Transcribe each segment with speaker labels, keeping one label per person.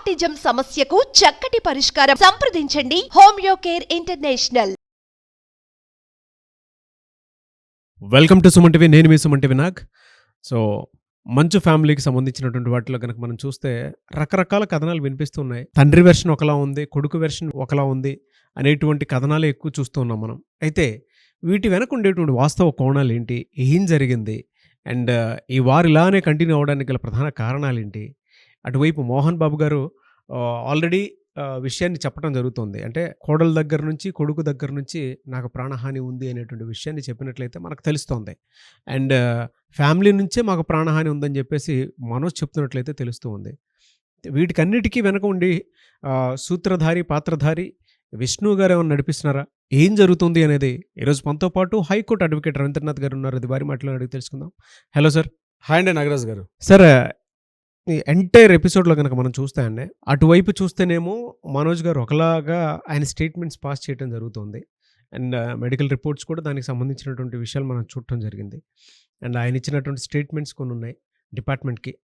Speaker 1: రామటిజం సమస్యకు చక్కటి పరిష్కారం. సంప్రదించండి homeo care international.
Speaker 2: Welcome to Suman TV. నేను మీ సుమన్ టీవీ నాగ్. సో మంచు ఫ్యామిలీకి సంబంధించినటువంటి వాటిలో కనుక మనం చూస్తే రకరకాల కథనాలు వినిపిస్తున్నాయి. తండ్రి వెర్షన్ ఒకలా ఉంది, కొడుకు వెర్షన్ ఒకలా ఉంది అనేటువంటి కథనాలే ఎక్కువ చూస్తూ ఉన్నాం మనం. అయితే వీటి వెనక ఉండేటువంటి వాస్తవ కోణాలు ఏంటి, ఏం జరిగింది, అండ్ ఈ వారు ఇలానే కంటిన్యూ అవ్వడానికి గల ప్రధాన కారణాలు ఏంటి? అటువైపు మోహన్ బాబు గారు ఆల్రెడీ విషయాన్ని చెప్పడం జరుగుతుంది. అంటే కోడల దగ్గర నుంచి, కొడుకు దగ్గర నుంచి నాకు ప్రాణహాని ఉంది అనేటువంటి విషయాన్ని చెప్పినట్లయితే మనకు తెలుస్తోంది. అండ్ ఫ్యామిలీ నుంచే మాకు ప్రాణహాని ఉందని చెప్పేసి మనోజ్ చెప్తున్నట్లయితే తెలుస్తూ ఉంది. వీటికన్నిటికీ వెనక ఉండి సూత్రధారి, పాత్రధారి విష్ణు గారు ఏమైనా నడిపిస్తున్నారా, ఏం జరుగుతుంది అనేది ఈరోజు మనతో పాటు హైకోర్టు అడ్వకేట్ రవీంద్రనాథ్ గారు ఉన్నారు. అది వారి మాటలో అడిగి తెలుసుకుందాం. Hello sir.
Speaker 3: హాయ్ అండి నాగరాజ్ గారు.
Speaker 2: సార్, ఈ ఎంటైర్ ఎపిసోడ్లో కనుక మనం చూస్తే అండి, అటువైపు చూస్తేనేమో మనోజ్ గారు ఒకలాగా ఆయన స్టేట్మెంట్స్ పాస్ చేయడం జరుగుతుంది. అండ్ మెడికల్ రిపోర్ట్స్ కూడా దానికి సంబంధించినటువంటి విషయాలు మనం చూడటం జరిగింది. అండ్ ఆయన ఇచ్చినటువంటి స్టేట్మెంట్స్ కొన్ని ఉన్నాయి డిపార్ట్మెంట్కి.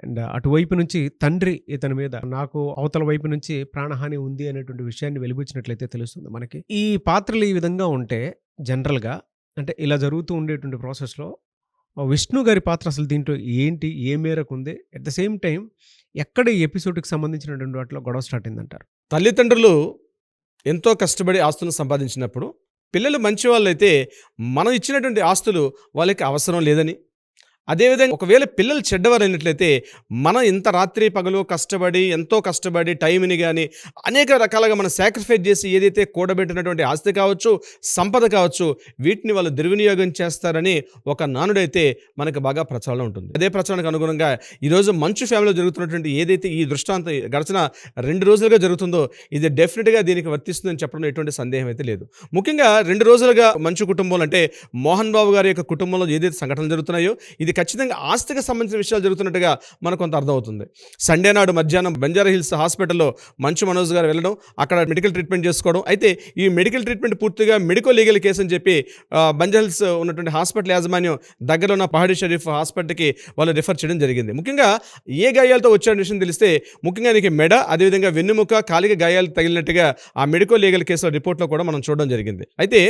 Speaker 2: అండ్ అటువైపు నుంచి తండ్రి ఇతని మీద, నాకు అవతల వైపు నుంచి ప్రాణహాని ఉంది అనేటువంటి విషయాన్ని వెలిబుచ్చినట్లయితే తెలుస్తుంది మనకి. ఈ పాత్రలు ఈ విధంగా ఉంటే జనరల్గా అంటే ఇలా జరుగుతూ ఉండేటువంటి ప్రాసెస్లో విష్ణు గారి పాత్ర అసలు దీంట్లో ఏంటి, ఏ మేరకు ఉంది, అట్ ద సేమ్ టైం ఎక్కడ ఈ ఎపిసోడ్కి సంబంధించినటువంటి వాటిలో గొడవ స్టార్ట్ అయిందంటారు?
Speaker 3: తల్లిదండ్రులు ఎంతో కష్టపడి ఆస్తులను సంపాదించినప్పుడు పిల్లలు మంచి వాళ్ళైతే మనం ఇచ్చినటువంటి ఆస్తులు వాళ్ళకి అవసరం లేదని, అదేవిధంగా ఒకవేళ పిల్లలు చెడ్డవారైనట్లయితే మనం ఇంత రాత్రి పగలు కష్టపడి, ఎంతో కష్టపడి టైంని కానీ అనేక రకాలుగా మనం సాక్రిఫైస్ చేసి ఏదైతే కూడబెట్టినటువంటి ఆస్తి కావచ్చు, సంపద కావచ్చు, వీటిని వాళ్ళు దుర్వినియోగం చేస్తారని ఒక నానుడైతే మనకు బాగా ప్రచారంలో ఉంటుంది. అదే ప్రచారానికి అనుగుణంగా ఈరోజు మంచు ఫ్యామిలీలో జరుగుతున్నటువంటి ఏదైతే ఈ దృష్టాంతం గడిచిన 2 రోజులుగా జరుగుతుందో ఇది డెఫినెట్గా దీనికి వర్తిస్తుందని చెప్పడం ఎటువంటి సందేహం అయితే లేదు. ముఖ్యంగా 2 రోజులుగా మంచు కుటుంబంలో అంటే మోహన్ బాబు గారి యొక్క కుటుంబంలో ఏదైతే సంఘటనలు జరుగుతున్నాయో ఇది ఖచ్చితంగా ఆస్తికి సంబంధించిన విషయాలు జరుగుతున్నట్టుగా మనకు కొంత అర్థమవుతుంది. సండే నాడు మధ్యాహ్నం బంజారా హిల్స్ హాస్పిటల్లో మంచు మనోజ్ గారు వెళ్ళడం, అక్కడ మెడికల్ ట్రీట్మెంట్ చేసుకోవడం. అయితే ఈ మెడికల్ ట్రీట్మెంట్ పూర్తిగా మెడికో లీగల్ కేసు అని చెప్పి బంజారా హిల్స్ ఉన్నటువంటి హాస్పిటల్ యాజమాన్యం దగ్గరలో ఉన్న పహాడీ షరీఫ్ హాస్పిటల్కి వాళ్ళు రిఫర్ చేయడం జరిగింది. ముఖ్యంగా ఏ గాయాలతో వచ్చే విషయం తెలిస్తే ముఖ్యంగా నీకు మెడ, అదేవిధంగా వెన్నుముక, కాలిక గాయాలు తగిలినట్టుగా ఆ మెడికో లీగల్ కేసులో రిపోర్ట్లో కూడా మనం చూడడం జరిగింది. అయితే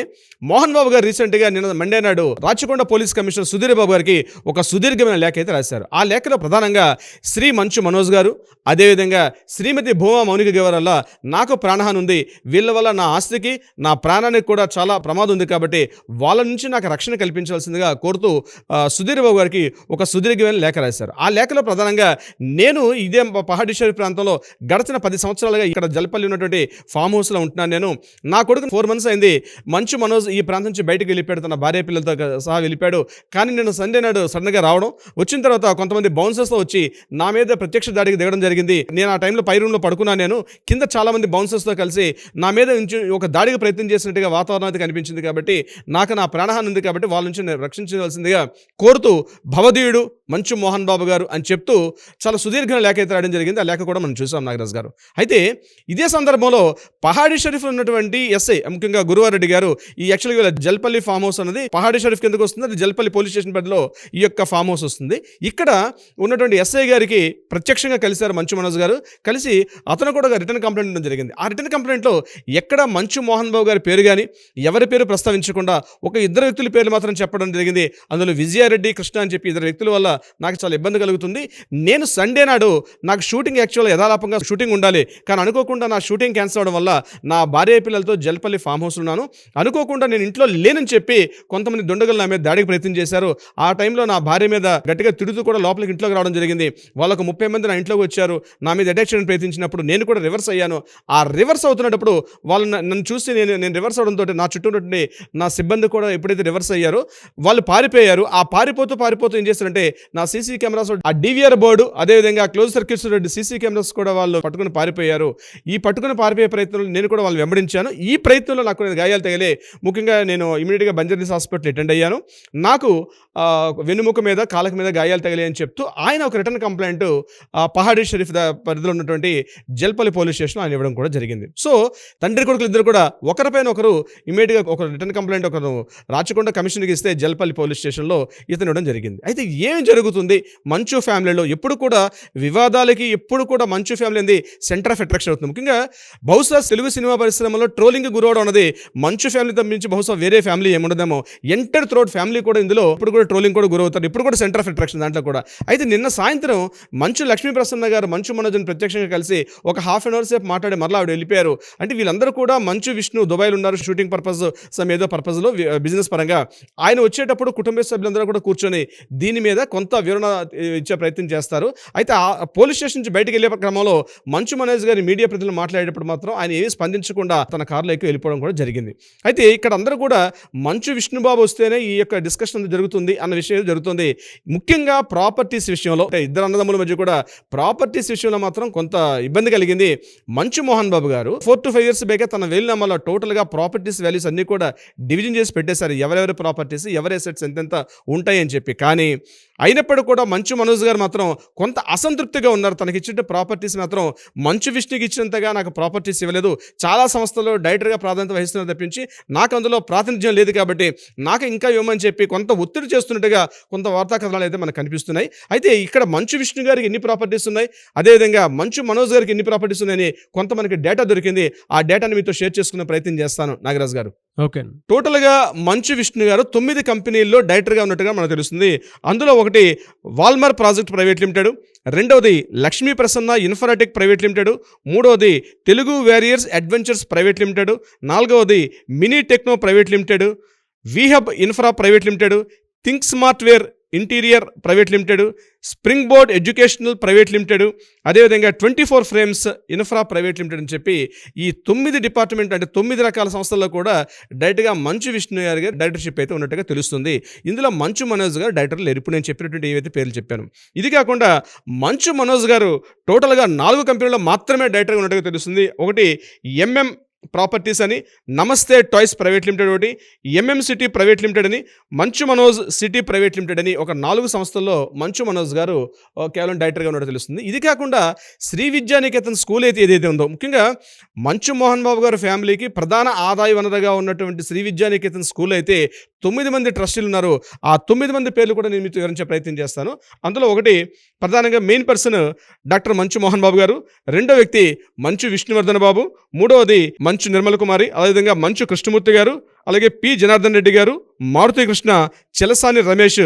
Speaker 3: మోహన్ బాబు గారు రీసెంట్గా నిన్న మండే నాడు రాచకొండ పోలీస్ కమిషనర్ సుధీర్ బాబు గారికి ఒక సుదీర్ఘమైన లేఖ అయితే రాశారు. ఆ లేఖలో ప్రధానంగా శ్రీ మంచు మనోజ్ గారు, అదేవిధంగా శ్రీమతి భూమా మౌనిక గారి వల్ల నాకు ప్రాణహాని ఉంది, వీళ్ళ వల్ల నా ఆస్తికి, నా ప్రాణానికి కూడా చాలా ప్రమాదం ఉంది, కాబట్టి వాళ్ళ నుంచి నాకు రక్షణ కల్పించాల్సిందిగా కోరుతూ సుధీర్ బాబు గారికి ఒక సుదీర్ఘమైన లేఖ రాశారు. ఆ లేఖలో ప్రధానంగా నేను ఇదే పహాడీ షరీఫ్ ప్రాంతంలో గడిచిన 10 సంవత్సరాలుగా ఇక్కడ జల్పల్లి ఉన్నటువంటి ఫామ్ హౌస్లో ఉంటున్నాను. నేను నా కొడుకు 4 months అయింది. మంచు మనోజ్ ఈ ప్రాంతం నుంచి బయటకు వెళ్ళిపోయాడు, తన భార్య పిల్లలతో సహా వెళ్ళిపోయాడు. కానీ నేను సండే నాడు సడన్గా రావడం, వచ్చిన తర్వాత కొంతమంది బౌన్సర్స్తో వచ్చి నా మీద ప్రత్యక్ష దాడికి దిగడం జరిగింది. నేను ఆ టైంలో పై రూమ్లో పడుకున్నాను. నేను కింద చాలా మంది బౌన్సర్స్తో కలిసి నా మీద నుంచి ఒక దాడికి ప్రయత్నం చేసినట్టుగా వాతావరణం అయితే కనిపించింది. కాబట్టి నాకు నా ప్రాణహాని ఉంది, కాబట్టి వాళ్ళ నుంచి రక్షించవలసిందిగా కోరుతూ భవదీయుడు మంచు మోహన్ బాబు గారు అని చెప్తూ చాలా సుదీర్ఘ లేఖ అయితే రాయడం జరిగింది. ఆ లేఖ కూడా మనం చూసాం నాగరాజ్ గారు. అయితే ఇదే సందర్భంలో పహాడీ షరీఫ్లో ఉన్నటువంటి ఎస్ఐ, ముఖ్యంగా గురువారెడ్డి గారు, ఈ యాక్చువల్గా జల్పల్లి ఫామ్ హౌస్ అనేది పహాడీ షరీఫ్ కిందకు వస్తుంది. అది జల్పల్లి పోలీస్ స్టేషన్ పరిధిలో ఈ యొక్క ఫామ్ హౌస్ వస్తుంది. ఇక్కడ ఉన్నటువంటి ఎస్ఐ గారికి ప్రత్యక్షంగా కలిశారు మంచు మనోజ్ గారు. కలిసి అతను కూడా రిటర్న్ కంప్లైంట్ ఇవ్వడం జరిగింది. ఆ రిటర్న్ కంప్లైంట్లో ఎక్కడ మంచు మోహన్ బాబు గారి పేరు కానీ ఎవరి పేరు ప్రస్తావించకుండా ఒక 2 వ్యక్తుల పేర్లు మాత్రం చెప్పడం జరిగింది. అందులో విజయారెడ్డి, కృష్ణ అని చెప్పి 2 వ్యక్తుల వల్ల నాకు చాలా ఇబ్బంది కలుగుతుంది. నేను సండే నాడు నాకు షూటింగ్ యాక్చువల్గా యథాలాపంగా షూటింగ్ ఉండాలి, కానీ అనుకోకుండా నా షూటింగ్ క్యాన్సిల్ అవడం వల్ల నా భార్య పిల్లలతో జల్పల్లి ఫామ్ హౌస్ ఉన్నాను. అనుకోకుండా నేను ఇంట్లో లేనని చెప్పి కొంతమంది దుండగులు నా మీద దాడికి ప్రయత్నం చేశారు. ఆ టైంలో నా భార్య మీద గట్టిగా తిడుతూ కూడా లోపలికి ఇంట్లోకి రావడం జరిగింది. వాళ్ళకు 30 మంది నా ఇంట్లోకి వచ్చారు. నా మీద అటాక్ చేయడానికి ప్రయత్నించినప్పుడు నేను కూడా రివర్స్ అయ్యాను. ఆ రివర్స్ అవుతున్నప్పుడు వాళ్ళు నన్ను చూసి నేను రివర్స్ అవడంతో నా చుట్టూ ఉన్నటువంటి నా సిబ్బంది కూడా ఎప్పుడైతే రివర్స్ అయ్యారో వాళ్ళు పారిపోయారు. ఆ పారిపోతూ ఏం చేస్తారంటే నా సీసీ కెమెరాస్, ఆ డివిఆర్ బోర్డు, అదేవిధంగా క్లోజ్ సర్క్యూట్స్ సీసీ కెమెరాస్ కూడా వాళ్ళు పట్టుకుని పారిపోయారు. ఈ పట్టుకుని పారిపోయే ప్రయత్నంలో నేను కూడా వాళ్ళు వెంబడించాను. ఈ ప్రయత్నంలో నాకు గాయాలు తగిలే. ముఖ్యంగా నేను ఇమీడియట్గా బంజారా హిల్స్ హాస్పిటల్ అటెండ్ అయ్యాను. నాకు వెన్నుముక ఎముక మీద కాళ్ళకి మీద గాయాలు తగిలాయని చెప్తూ ఆయన ఒక రిటర్న్ కంప్లైంట్ పహాడీ షరీఫ్ పరిధిలో ఉన్నటువంటి జల్పల్లి పోలీస్ స్టేషన్ ఆయన ఇవ్వడం కూడా జరిగింది. సో తండ్రి కొడుకులు ఇద్దరు కూడా ఒకరిపైన ఒకరు ఇమీడియట్గా ఒక రిటర్న్ కంప్లైంట్ ఒకరు రాచకొండ కమిషన్కి ఇస్తే జల్పల్లి పోలీస్ స్టేషన్లో ఇతను ఇవ్వడం జరిగింది. అయితే ఏం జరుగుతుంది మంచు ఫ్యామిలీలో? ఎప్పుడు కూడా వివాదాలకి ఎప్పుడు కూడా మంచు ఫ్యామిలీ అనేది సెంటర్ ఆఫ్ అట్రాక్షన్ అవుతుంది. ముఖ్యంగా బహుశా తెలుగు సినిమా పరిశ్రమలో ట్రోలింగ్ గురవడం అనేది మంచు ఫ్యామిలీ తప్పించి బహుశా వేరే ఫ్యామిలీ ఏముండదేమో. ఎంటర్ త్రోట్ ఫ్యామిలీ కూడా ఇందులో ఇప్పుడు కూడా ట్రోలింగ్ కూడా గురవుతారు. ఇప్పుడు కూడా సెంటర్ ఆఫ్ అట్రాక్షన్ దాంట్లో కూడా. అయితే నిన్న సాయంత్రం మంచు లక్ష్మీ ప్రసన్న గారు మంచు మనోజ్ని ప్రత్యక్షంగా కలిసి ఒక హాఫ్ అన్ అవర్ సేపు మాట్లాడి మరలా ఆవిడ వెళ్ళిపోయారు. అంటే వీళ్ళందరూ కూడా మంచు విష్ణు దుబాయ్లో ఉన్నారు షూటింగ్ పర్పస్ ఏదో పర్పస్లో బిజినెస్ పరంగా. ఆయన వచ్చేటప్పుడు కుటుంబ సభ్యులందరూ కూడా కూర్చొని దీని మీద కొంత వివరణ ఇచ్చే ప్రయత్నం చేస్తారు. అయితే ఆ పోలీస్ స్టేషన్ నుంచి బయటకు వెళ్ళే క్రమంలో మంచు మనోజ్ గారి మీడియా ప్రతినిధులు మాట్లాడేటప్పుడు మాత్రం ఆయన ఏమీ స్పందించకుండా తన కారులో ఎక్కి వెళ్ళిపోవడం కూడా జరిగింది. అయితే ఇక్కడ అందరూ కూడా మంచు విష్ణుబాబు వస్తేనే ఈ యొక్క డిస్కషన్ జరుగుతుంది అన్న విషయం జరుగుతుంది. ముఖ్యంగా ప్రాపర్టీస్ విషయంలో ఇద్దరు అన్నదమ్ముల మధ్య కూడా ప్రాపర్టీస్ విషయంలో మాత్రం కొంత ఇబ్బంది కలిగింది. మంచు మోహన్ బాబు గారు 4 to 5 years బ్యాక్ తన వేలినామాలో టోటల్గా ప్రాపర్టీస్ వాల్యూస్ అన్నీ కూడా డివిజన్ చేసి పెట్టేశారు. ఎవరెవరి ప్రాపర్టీస్ ఎవరి అసెట్స్ ఎంతెంత ఉంటాయని చెప్పి. కానీ అయినప్పటికీ కూడా మంచు మనోజ్ గారు మాత్రం కొంత అసంతృప్తిగా ఉన్నారు. తనకి ఇచ్చిన ప్రాపర్టీస్ మాత్రం మంచు విష్ణుకి ఇచ్చినంతగా నాకు ప్రాపర్టీస్ ఇవ్వలేదు. చాలా సంస్థల్లో డైరెక్టర్గా ప్రాధాన్యత వహిస్తున్నారు తప్పించి నాకు అందులో ప్రాతినిధ్యం లేదు కాబట్టి నాకు ఇంకా ఇవ్వమని చెప్పి కొంత ఒత్తిడి చేస్తున్నట్టుగా కొంత వార్తా కథనాలు అయితే మనకు కనిపిస్తున్నాయి. అయితే ఇక్కడ మంచు విష్ణు గారికి ఎన్ని ప్రాపర్టీస్ ఉన్నాయి, అదేవిధంగా మంచు మనోజ్ గారికి ఎన్ని ప్రాపర్టీస్ ఉన్నాయని కొంత మనకి డేటా దొరికింది. ఆ డేటాని మీతో షేర్ చేసుకునే ప్రయత్నం చేస్తాను నాగరాజ్ గారు.
Speaker 2: ఓకే.
Speaker 3: టోటల్గా మంచు విష్ణు గారు 9 కంపెనీల్లో డైరెక్టర్గా ఉన్నట్టుగా మనకు తెలుస్తుంది. అందులో ఒకటి వాల్మార్ ప్రాజెక్ట్ ప్రైవేట్ లిమిటెడ్, రెండవది Lakshmi Prasanna infratech private limited, మూడవది Telugu warriors adventures private limited, నాలుగవది మినీ టెక్నో ప్రైవేట్ లిమిటెడ్, వీహబ్ infra private limited, think smart ware interior private limited, spring board educational private limited, అదేవిధంగా 24 ఫ్రేమ్స్ ఇన్ఫ్రా ప్రైవేట్ లిమిటెడ్ అని చెప్పి ఈ 9 department అంటే 9 రకాల సంస్థల్లో కూడా డైరెక్ట్గా మంచు విష్ణు గారి డైరెక్టర్షిప్ అయితే ఉన్నట్టుగా తెలుస్తుంది. ఇందులో మంచు మనోజ్ గారు డైరెక్టర్ లేరు. ఇప్పుడు నేను చెప్పినటువంటి ఏవైతే పేర్లు చెప్పాను. ఇది కాకుండా మంచు మనోజ్ గారు టోటల్గా 4 కంపెనీల్లో మాత్రమే డైరెక్టర్గా ఉన్నట్టుగా తెలుస్తుంది. ఒకటి ఎంఎం ప్రాపర్టీస్ అని, నమస్తే టాయ్స్ ప్రైవేట్ లిమిటెడ్ ఒకటి, ఎంఎం సిటీ ప్రైవేట్ లిమిటెడ్ అని, Manchu Manoj city private limited అని ఒక 4 సంస్థల్లో మంచు మనోజ్ గారు కేవలం డైరెక్టర్గా ఉన్నట్టు తెలుస్తుంది. ఇది కాకుండా శ్రీ విద్యానికేతన్ స్కూల్ అయితే ఏదైతే ఉందో, ముఖ్యంగా మంచు మోహన్ బాబు గారి ఫ్యామిలీకి ప్రధాన ఆదాయ వనరుగా ఉన్నటువంటి శ్రీ విద్యానికేతన్ స్కూల్ అయితే 9 మంది ట్రస్టీలు ఉన్నారు. ఆ 9 మంది పేర్లు కూడా నేను మీతో వివరించే ప్రయత్నం చేస్తాను. అందులో ఒకటి ప్రధానంగా మెయిన్ పర్సన్ డాక్టర్ మంచు మోహన్ బాబు గారు, రెండో వ్యక్తి మంచు విష్ణువర్ధన్ బాబు, మూడవది మంచు నిర్మల కుమారి, అదేవిధంగా మంచు కృష్ణమూర్తి గారు, అలాగే పి జనార్దన్ రెడ్డి గారు, మారుతి కృష్ణ, చెలసాని రమేష్,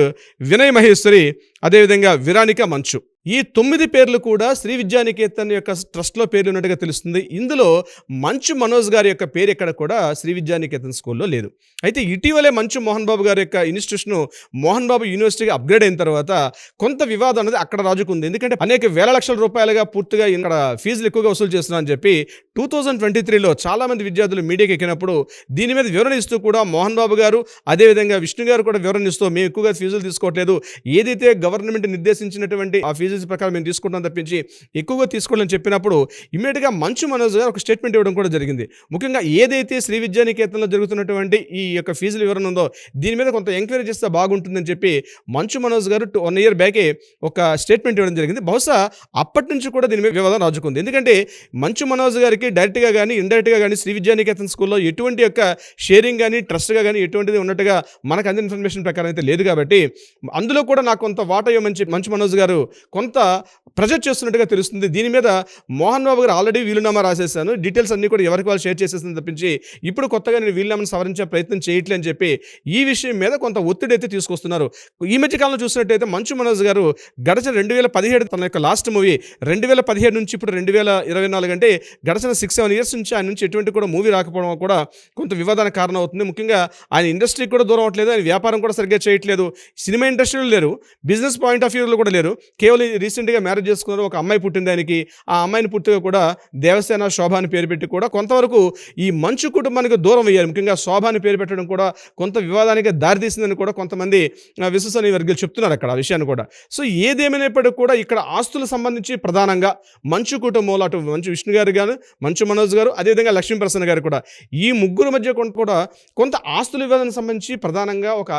Speaker 3: వినయ్ మహేశ్వరి, అదేవిధంగా విరానిక మంచు. ఈ 9 పేర్లు కూడా శ్రీ విద్యానికేతన్ యొక్క ట్రస్ట్లో పేర్లు ఉన్నట్టుగా తెలుస్తుంది. ఇందులో మంచు మనోజ్ గారి యొక్క పేరు ఎక్కడ కూడా శ్రీ విద్యానికేతన్ స్కూల్లో లేదు. అయితే ఇటీవలే మంచు మోహన్ బాబు గారి యొక్క ఇన్స్టిట్యూషన్ మోహన్ బాబు యూనివర్సిటీగా అప్గ్రేడ్ అయిన తర్వాత కొంత వివాదం అనేది అక్కడ రాజుకుంది. ఎందుకంటే అనేక వేల లక్షల రూపాయలుగా పూర్తిగా ఇక్కడ ఫీజులు ఎక్కువగా వసూలు చేస్తున్నారని చెప్పి 2023లో చాలామంది విద్యార్థులు మీడియాకి ఎక్కినప్పుడు దీని మీద వివరణ ఇస్తూ కూడా మోహన్ బాబు గారు అదేవిధంగా విష్ణు గారు కూడా వివరణ ఇస్తూ మేము ఎక్కువగా ఫీజులు తీసుకోవట్లేదు, ఏదైతే గవర్నమెంట్ నిర్దేశించినటువంటి ఆ ఫీజు ప్రకారం మేము తీసుకుంటాం తప్పించి ఎక్కువగా తీసుకోవాలని చెప్పినప్పుడు ఇమ్మీడియట్గా మంచు మనోజ్ గారు ఒక స్టేట్మెంట్ ఇవ్వడం కూడా జరిగింది. ముఖ్యంగా ఏదైతే శ్రీ విద్యానికేతన్లో జరుగుతున్నటువంటి ఈ యొక్క ఫీజుల వివరణ ఉందో దీని మీద కొంత ఎంక్వైరీ చేస్తే బాగుంటుందని చెప్పి మంచు మనోజ్ గారు 1 year బ్యాకే ఒక స్టేట్మెంట్ ఇవ్వడం జరిగింది. బహుశా అప్పటి నుంచి కూడా దీని మీద వివాదం రాజుకుంది. ఎందుకంటే మంచు మనోజ్ గారికి డైరెక్ట్గా కానీ ఇండైరెక్ట్గా కానీ శ్రీ విద్యానికేతన్ స్కూల్లో ఎటువంటి యొక్క షేరింగ్ కానీ ట్రస్ట్గా కానీ ఎటువంటిది ఉన్నట్టుగా మనకు అందిన ఇన్ఫర్మేషన్ ప్రకారం అయితే లేదు. కాబట్టి అందులో కూడా నాకు కొంత వాటా ఇవ్వమని మంచు మనోజ్ గారు కొంత ప్రొజెక్ట్ చేస్తున్నట్టుగా తెలుస్తుంది. దీని మీద మోహన్ బాబు గారు ఆల్రెడీ వీలునామా రాసేసాను, డీటెయిల్స్ అన్ని కూడా ఎవరికి వాళ్ళు షేర్ చేసేసింది తప్పించి ఇప్పుడు కొత్తగా నేను వీలునామాను సవరించే ప్రయత్నం చేయట్లే అని చెప్పి ఈ విషయం మీద కొంత ఒత్తిడి అయితే తీసుకొస్తున్నారు. ఈ మధ్య కాలంలో చూసినట్టయితే మంచు మనోజ్ గారు గడిచిన 2017 తన యొక్క లాస్ట్ మూవీ 2017 నుంచి ఇప్పుడు 2024 అంటే గడిచిన 6-7 years నుంచి ఆయన నుంచి ఎటువంటి కూడా మూవీ రాకపోవడం కూడా కొంత వివాదానికి కారణం అవుతుంది. ముఖ్యంగా ఆయన ఇండస్ట్రీకి కూడా దూరం అవ్వట్లేదు, ఆయన వ్యాపారం కూడా సరిగ్గా చేయట్లేదు, సినిమా ఇండస్ట్రీలో లేరు, బిజినెస్ పాయింట్ ఆఫ్ వ్యూలో కూడా లేరు. కేవలం రీసెంట్గా మ్యారేజ్ చేసుకున్నారు, ఒక అమ్మాయి పుట్టింది ఆయనకి. ఆ అమ్మాయిని పూర్తిగా కూడా దేవసేన శోభ అని పేరు పెట్టి కూడా కొంతవరకు ఈ మంచు కుటుంబానికి దూరం అయ్యారు. ముఖ్యంగా శోభ అని పేరు పెట్టడం కూడా కొంత వివాదానికి దారితీసిందని కూడా కొంతమంది విశ్వసనీయ వర్గాలు చెప్తున్నారు అక్కడ ఆ విషయాన్ని కూడా. సో ఏదేమైనప్పటికీ కూడా ఇక్కడ ఆస్తులకు సంబంధించి ప్రధానంగా మంచు కుటుంబంలో అటు మంచు విష్ణు గారు గారు, మంచు మనోజ్ గారు, అదేవిధంగా లక్ష్మీ ప్రసన్న గారు కూడా ఈ ముగ్గురు మధ్య కూడా కొంత ఆస్తుల వివాదానికి సంబంధించి ప్రధానంగా ఒక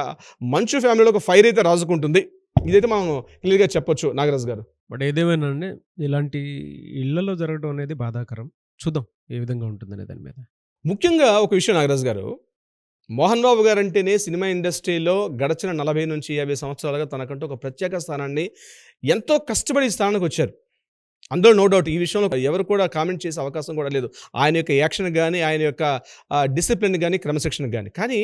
Speaker 3: మంచు ఫ్యామిలీలో ఒక ఫైర్ అయితే రాజుకుంటుంది. ఇదైతే మనం క్లియర్గా చెప్పొచ్చు నాగరాజు గారు.
Speaker 2: బట్ ఏదేమైనా అండి, ఇలాంటి ఇళ్లలో జరగడం అనేది బాధాకరం. చూద్దాం ఏ విధంగా ఉంటుందనే దాని మీద.
Speaker 3: ముఖ్యంగా ఒక విషయం నాగరాజు గారు, మోహన్ బాబు గారు అంటేనే సినిమా ఇండస్ట్రీలో గడిచిన 40 నుంచి 50 సంవత్సరాలుగా తనకంటూ ఒక ప్రత్యేక స్థానాన్ని ఎంతో కష్టపడి ఈ స్థానానికి వచ్చారు. అందులో నో డౌట్ ఈ విషయంలో ఎవరు కూడా కామెంట్ చేసే అవకాశం కూడా లేదు. ఆయన యొక్క యాక్షన్ కానీ, ఆయన యొక్క డిసిప్లిన్ కానీ, క్రమశిక్షణ కానీ. కానీ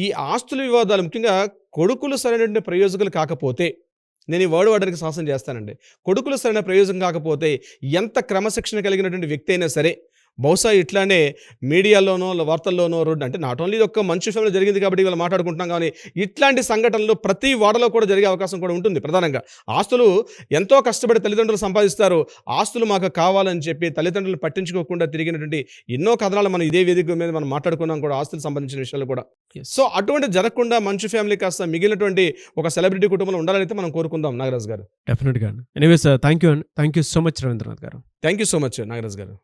Speaker 3: ఈ ఆస్తుల వివాదాలు ముఖ్యంగా కొడుకులు సరైనటువంటి ప్రయోజకులు కాకపోతే, నేను ఈ వర్డ్ వాడడానికి సాహసం చేస్తానండి. కొడుకులు సరైన ప్రయోజనం కాకపోతే ఎంత క్రమశిక్షణ కలిగినటువంటి వ్యక్తి అయినా సరే బహుశా ఇట్లానే మీడియాలోనో వార్తల్లోనో రోడ్డు అంటే నాట్ ఓన్లీ ఒక్క మంచు ఫిల్మ్లో జరిగింది కాబట్టి ఇవాళ మాట్లాడుకుంటున్నాం, కానీ ఇట్లాంటి సంఘటనలు ప్రతి వాడలో కూడా జరిగే అవకాశం కూడా ఉంటుంది. ప్రధానంగా ఆస్తులు ఎంతో కష్టపడి తల్లిదండ్రులు సంపాదిస్తారు, ఆస్తులు మాకు కావాలని చెప్పి తల్లిదండ్రులు పట్టించుకోకుండా తిరిగినటువంటి ఎన్నో కథనాలు మనం ఇదే వేదిక మీద మనం మాట్లాడుకున్నాం కూడా, ఆస్తులకు సంబంధించిన విషయాలు కూడా. సో అటువంటి జరగకుండా మంచు ఫ్యామిలీ కాస్త మిగిలినటువంటి ఒక సెలబ్రిటీ కుటుంబంలో ఉండాలని అయితే మనం కోరుకుందాం నాగరాజు గారు.
Speaker 2: డెఫినెట్గా అండి. ఎనీవేస్ థ్యాంక్ యూ అండి. Thank you so much Ravindranath garu.
Speaker 3: Thank you so much Nagaraju గారు.